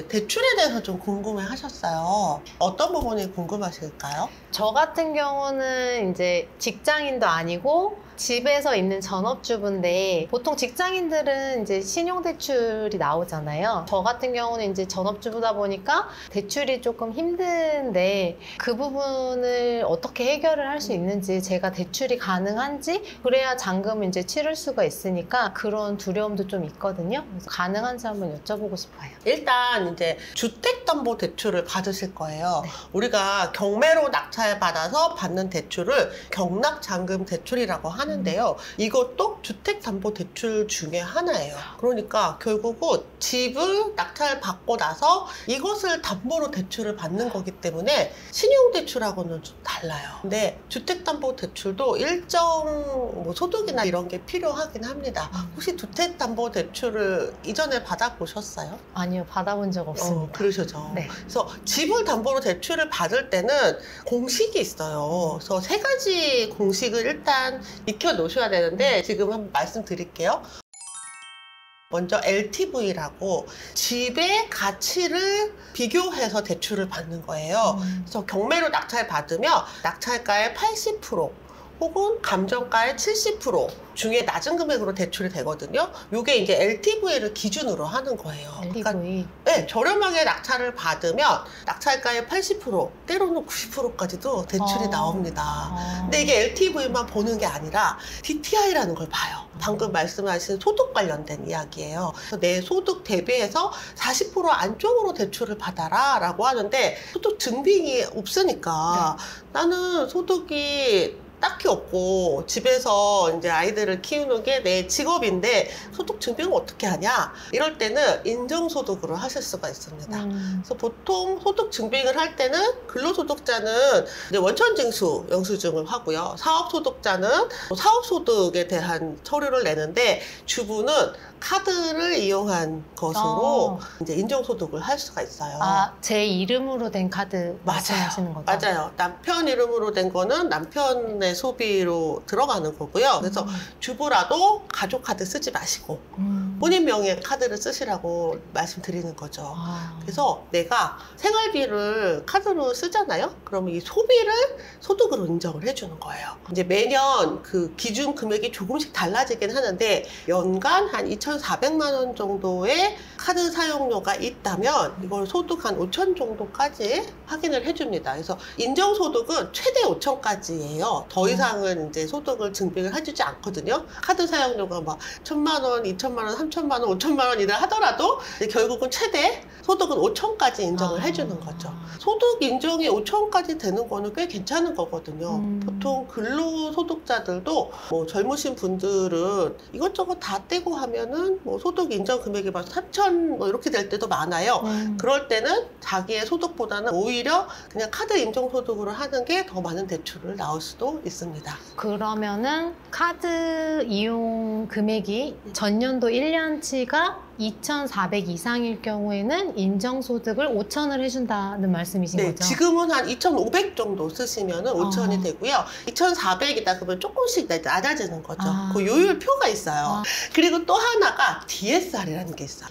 대출에 대해서 좀 궁금해 하셨어요. 어떤 부분이 궁금하실까요? 저 같은 경우는 이제 직장인도 아니고 집에서 있는 전업주부인데 보통 직장인들은 이제 신용대출이 나오잖아요. 저 같은 경우는 이제 전업주부다 보니까 대출이 조금 힘든데 그 부분을 어떻게 해결을 할 수 있는지 제가 대출이 가능한지 그래야 잔금을 이제 치를 수가 있으니까 그런 두려움도 좀 있거든요. 그래서 가능한지 한번 여쭤보고 싶어요. 일단 이제 주택담보대출을 받으실 거예요. 네. 우리가 경매로 낙찰받아서 받는 대출을 경락잔금대출이라고 하는데요. 이것도 주택담보대출 중에 하나예요. 그러니까 결국은 집을 낙찰받고 나서 이것을 담보로 대출을 받는 거기 때문에 신용대출하고는 좀 달라요. 근데 주택담보대출도 일정 소득이나 이런 게 필요하긴 합니다. 혹시 주택담보대출을 이전에 받아보셨어요? 아니요, 받아본 적 없습니다. 그러시죠. 네. 그래서 집을 담보로 대출을 받을 때는 공식이 있어요. 그래서 3가지 공식을 일단 익혀 놓으셔야 되는데 지금 한번 말씀드릴게요. 먼저 LTV라고 집의 가치를 비교해서 대출을 받는 거예요. 그래서 경매로 낙찰 받으면 낙찰가의 80% 혹은 감정가의 70% 중에 낮은 금액으로 대출이 되거든요. 이게 이제 LTV를 기준으로 하는 거예요. LTV? 그러니까 네, 저렴하게 낙찰을 받으면 낙찰가의 80%, 때로는 90%까지도 대출이 나옵니다. 근데 이게 LTV만 보는 게 아니라 DTI라는 걸 봐요. 방금 말씀하신 소득 관련된 이야기예요. 그래서 내 소득 대비해서 40% 안쪽으로 대출을 받아라 라고 하는데 소득 증빙이 없으니까 나는 소득이 딱히 없고 집에서 이제 아이들을 키우는 게 내 직업인데 소득 증빙을 어떻게 하냐? 이럴 때는 인정소득으로 하실 수가 있습니다. 그래서 보통 소득 증빙을 할 때는 근로소득자는 이제 원천징수 영수증을 하고요. 사업소득자는 사업소득에 대한 서류를 내는데 주부는 카드를 이용한 것으로 이제 인정소득을 할 수가 있어요. 제 이름으로 된 카드 말씀하시는 거죠? 맞아요. 남편 이름으로 된 거는 남편의 소비로 들어가는 거고요. 그래서 주부라도 가족 카드 쓰지 마시고 본인 명의의 카드를 쓰시라고 말씀드리는 거죠. 그래서 내가 생활비를 카드로 쓰잖아요. 그러면 이 소비를 소득으로 인정을 해주는 거예요. 이제 매년 그 기준 금액이 조금씩 달라지긴 하는데 연간 한 2,400만 원 정도의 카드 사용료가 있다면 이걸 소득 한 5천 정도까지 확인을 해줍니다. 그래서 인정소득은 최대 5천까지예요. 더 이상은 이제 소득을 증빙을 해주지 않거든요. 카드 사용료가 막 1,000만 원, 2,000만 원, 3,000만 원, 5,000만 원이라 하더라도 결국은 최대 소득은 5천까지 인정을 해주는 거죠. 소득 인정이 5천까지 되는 거는 꽤 괜찮은 거거든요. 보통 근로소득자들도 뭐 젊으신 분들은 이것저것 다 떼고 하면은 뭐 소득 인정 금액이 막 3천 뭐 이렇게 될 때도 많아요. 그럴 때는 자기의 소득보다는 오히려 그냥 카드 인정소득으로 하는 게 더 많은 대출을 나올 수도 있습니다. 그러면은 카드 이용 금액이 전년도 1년치가 2,400 이상일 경우에는 인정소득을 5천을 해준다는 말씀이신 거죠? 지금은 한 2,500 정도 쓰시면은 5천이 되고요. 2,400이다 그러면 조금씩 낮아지는 거죠. 그 요율표가 있어요. 그리고 또 하나가 DSR이라는 게 있어요.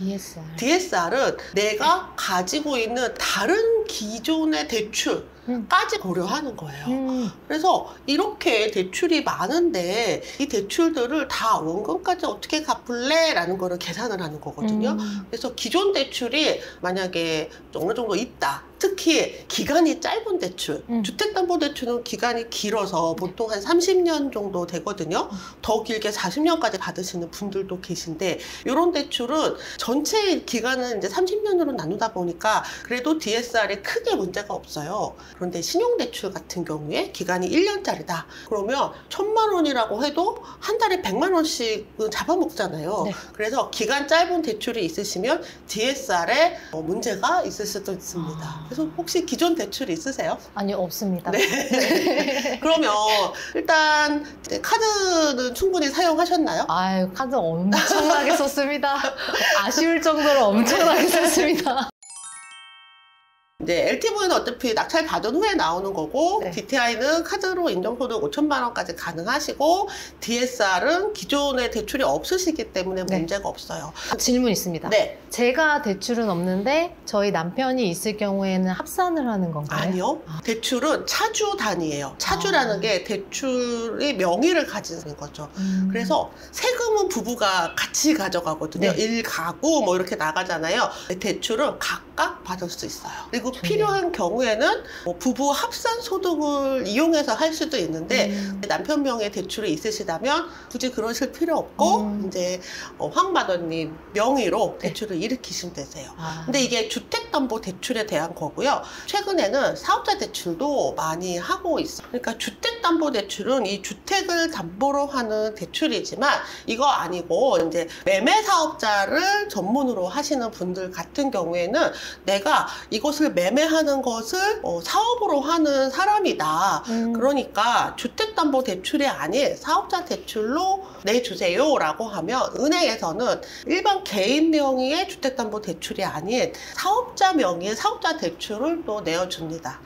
DSR은 내가 가지고 있는 다른 기존의 대출까지 고려하는 거예요. 그래서 이렇게 대출이 많은데 이 대출들을 다 원금까지 어떻게 갚을래? 라는 거를 계산을 하는 거거든요. 그래서 기존 대출이 만약에 어느 정도 있다. 특히 기간이 짧은 대출, 주택담보대출은 기간이 길어서 보통 한 30년 정도 되거든요. 더 길게 40년까지 받으시는 분들도 계신데 이런 대출은 전체 기간은 이제 30년으로 나누다 보니까 그래도 DSR에 크게 문제가 없어요. 그런데 신용대출 같은 경우에 기간이 1년짜리다. 그러면 1,000만 원이라고 해도 한 달에 100만 원씩은 잡아먹잖아요. 그래서 기간 짧은 대출이 있으시면 DSR에 문제가 있을 수도 있습니다. 그래서 혹시 기존 대출 있으세요? 아니요, 없습니다. 그러면 일단 카드는 충분히 사용하셨나요? 아유, 카드 엄청나게 썼습니다. 아쉬울 정도로 엄청나게 썼습니다. 이제 LTV는 어차피 낙찰 받은 후에 나오는 거고 네. DTI는 카드로 인정소득 5천만 원까지 가능하시고 DSR은 기존에 대출이 없으시기 때문에 네. 문제가 없어요. 질문 있습니다. 네. 제가 대출은 없는데 저희 남편이 있을 경우에는 합산을 하는 건가요? 아니요. 대출은 차주 단위예요. 차주라는 게 대출의 명의를 가지는 거죠. 그래서 세금은 부부가 같이 가져가거든요. 네. 1가구 뭐 이렇게 나가잖아요. 대출은 각각 받을 수 있어요. 그리고 좋네요. 필요한 경우에는 뭐 부부 합산 소득을 이용해서 할 수도 있는데 남편 명의 대출이 있으시다면 굳이 그러실 필요 없고 이제 황마더님 명의로 대출을 일으키시면 되세요. 근데 이게 주택담보대출에 대한 거고요. 최근에는 사업자 대출도 많이 하고 있어요. 그러니까 주택담보대출은 이 주택을 담보로 하는 대출이지만 이거 아니고 이제 매매사업자를 전문으로 하시는 분들 같은 경우에는 내가 이것을 매매하는 것을 사업으로 하는 사람이다. 그러니까 주택담보대출이 아닌 사업자 대출로 내주세요 라고 하면 은행에서는 일반 개인 명의의 주택담보대출이 아닌 사업자 명의의 사업자 대출을 또 내어줍니다.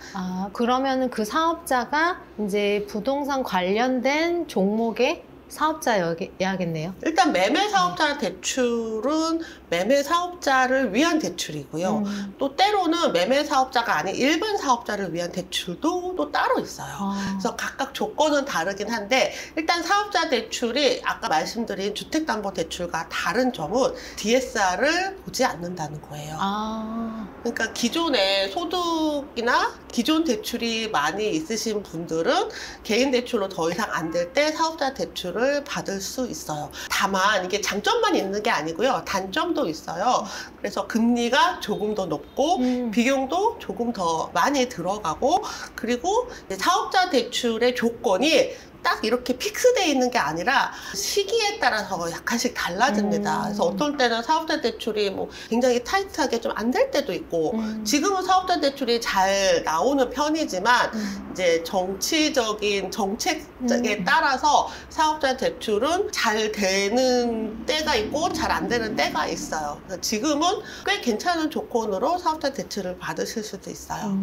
그러면은 그 사업자가 이제 부동산 관련된 종목의 사업자여야겠네요. 일단 매매사업자 대출은 매매사업자를 위한 대출이고요. 또 때로는 매매사업자가 아닌 일반 사업자를 위한 대출도 또 따로 있어요. 그래서 각각 조건은 다르긴 한데 일단 사업자 대출이 아까 말씀드린 주택담보대출과 다른 점은 DSR을 보지 않는다는 거예요. 그러니까 기존에 소득이나 기존 대출이 많이 있으신 분들은 개인 대출로 더 이상 안 될 때 사업자 대출을 받을 수 있어요. 다만 이게 장점만 있는 게 아니고요. 단점도 있어요. 그래서 금리가 조금 더 높고 비용도 조금 더 많이 들어가고 그리고 사업자 대출의 조건이 딱 이렇게 픽스되어 있는 게 아니라 시기에 따라서 약간씩 달라집니다. 그래서 어떤 때는 사업자 대출이 뭐 굉장히 타이트하게 좀 안 될 때도 있고 지금은 사업자 대출이 잘 나오는 편이지만 이제 정치적인 정책에 따라서 사업자 대출은 잘 되는 때가 있고 잘 안 되는 때가 있어요. 그래서 지금은 꽤 괜찮은 조건으로 사업자 대출을 받으실 수도 있어요.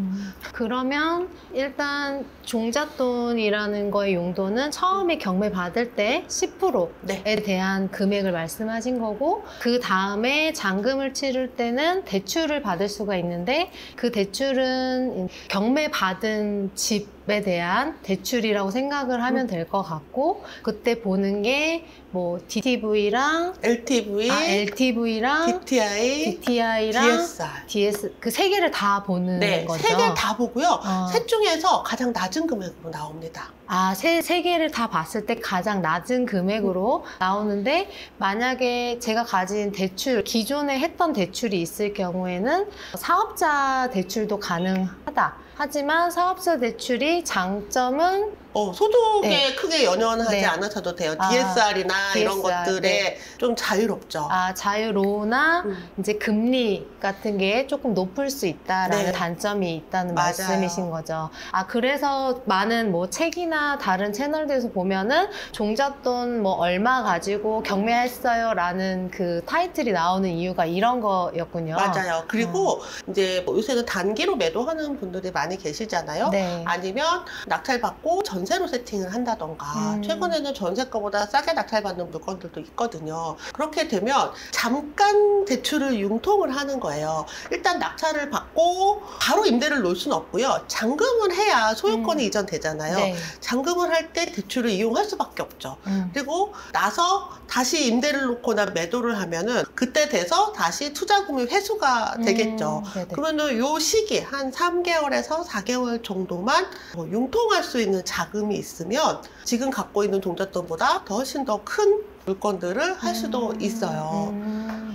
그러면 일단 종잣돈이라는 거의 용도는 처음에 경매 받을 때 10%에 대한 금액을 말씀하신 거고 그 다음에 잔금을 치를 때는 대출을 받을 수가 있는데 그 대출은 경매 받은 집에 대한 대출이라고 생각을 하면 될 것 같고 그때 보는 게 뭐 DTV랑 LTV랑 DTI랑 DS 그 세 개를 다 보는 거죠? 세 개 다 보고요. 셋 중에서 가장 낮은 금액으로 나옵니다. 세 개를 다 봤을 때 가장 낮은 금액으로 나오는데 만약에 제가 가진 대출, 기존에 했던 대출이 있을 경우에는 사업자 대출도 가능하다. 하지만 사업자 대출이 장점은 소득에 크게 연연하지 않으셔도 돼요. DSR이나 이런 것들에 좀 자유롭죠. 자유로우나 이제 금리 같은 게 조금 높을 수 있다라는 단점이 있다는 말씀이신 거죠. 그래서 많은 뭐 책이나 다른 채널들에서 보면은 종잣돈 뭐 얼마 가지고 경매했어요라는 그 타이틀이 나오는 이유가 이런 거였군요. 맞아요. 그리고 이제 뭐 요새는 단기로 매도하는 분들이 많이 계시잖아요. 아니면 낙찰받고 전세로 세팅을 한다던가 최근에는 전세가보다 싸게 낙찰받는 물건들도 있거든요. 그렇게 되면 잠깐 대출을 융통을 하는 거예요. 일단 낙찰을 받고 바로 임대를 놓을 수는 없고요. 잔금을 해야 소유권이 이전되잖아요. 잔금을 할 때 대출을 이용할 수밖에 없죠. 그리고 나서 다시 임대를 놓거나 매도를 하면은 그때 돼서 다시 투자금이 회수가 되겠죠. 그러면은 요 시기 한 3개월에서 4개월 정도만 융통할 수 있는 자금이 있으면 지금 갖고 있는 종잣돈보다 훨씬 더 큰 물건들을 할 수도 있어요.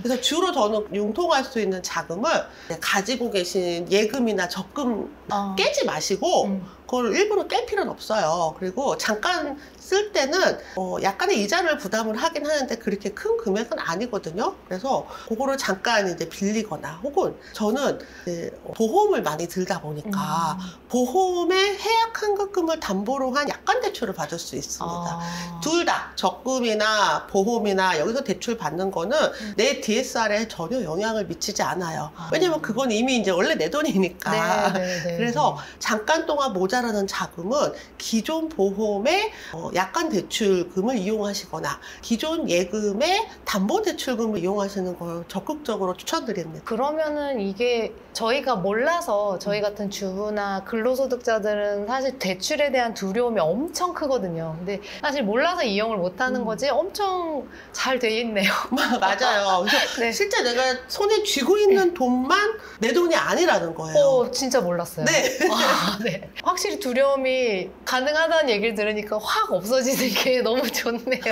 그래서 주로 저는 융통할 수 있는 자금을 가지고 계신 예금이나 적금 깨지 마시고 그걸 일부러 깰 필요는 없어요. 그리고 잠깐 쓸 때는 약간의 이자를 부담을 하긴 하는데 그렇게 큰 금액은 아니거든요. 그래서 그거를 잠깐 이제 빌리거나 혹은 저는 이제 보험을 많이 들다 보니까 보험의 해약 환급금을 담보로 한 약관 대출을 받을 수 있습니다. 둘 다 적금이나 보험이나 여기서 대출 받는 거는 내 DSR에 전혀 영향을 미치지 않아요. 왜냐면 그건 이미 이제 원래 내 돈이니까. 그래서 잠깐 동안 모자라는 자금은 기존 보험의 약관 대출금을 이용하시거나 기존 예금의 담보 대출금을 이용하시는 걸 적극적으로 추천드립니다. 그러면은 이게 저희가 몰라서 저희 같은 주부나 근로소득자들은 사실 대출에 대한 두려움이 엄청 크거든요. 근데 사실 몰라서 이용을 못하는 거지 엄청 잘 돼 있네요. 맞아요. 그래서 네. 실제 내가 손에 쥐고 있는 돈만 내 돈이 아니라는 거예요. 진짜 몰랐어요. 네. 네. 확실히 두려움이 가능하다는 얘기를 들으니까 확 없어지는 게 너무 좋네요.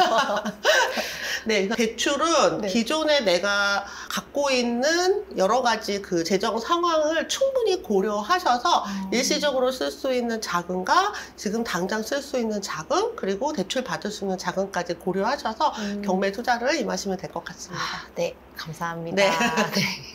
네, 대출은 네. 기존에 내가 갖고 있는 여러 가지 그 재정 상황을 충분히 고려하셔서 일시적으로 쓸 수 있는 자금과 지금 당장 쓸 수 있는 자금 그리고 대출 받을 수 있는 자금까지 고려하셔서 경매 투자를 임하시면 될 것 같습니다. 네, 감사합니다. 네. 네.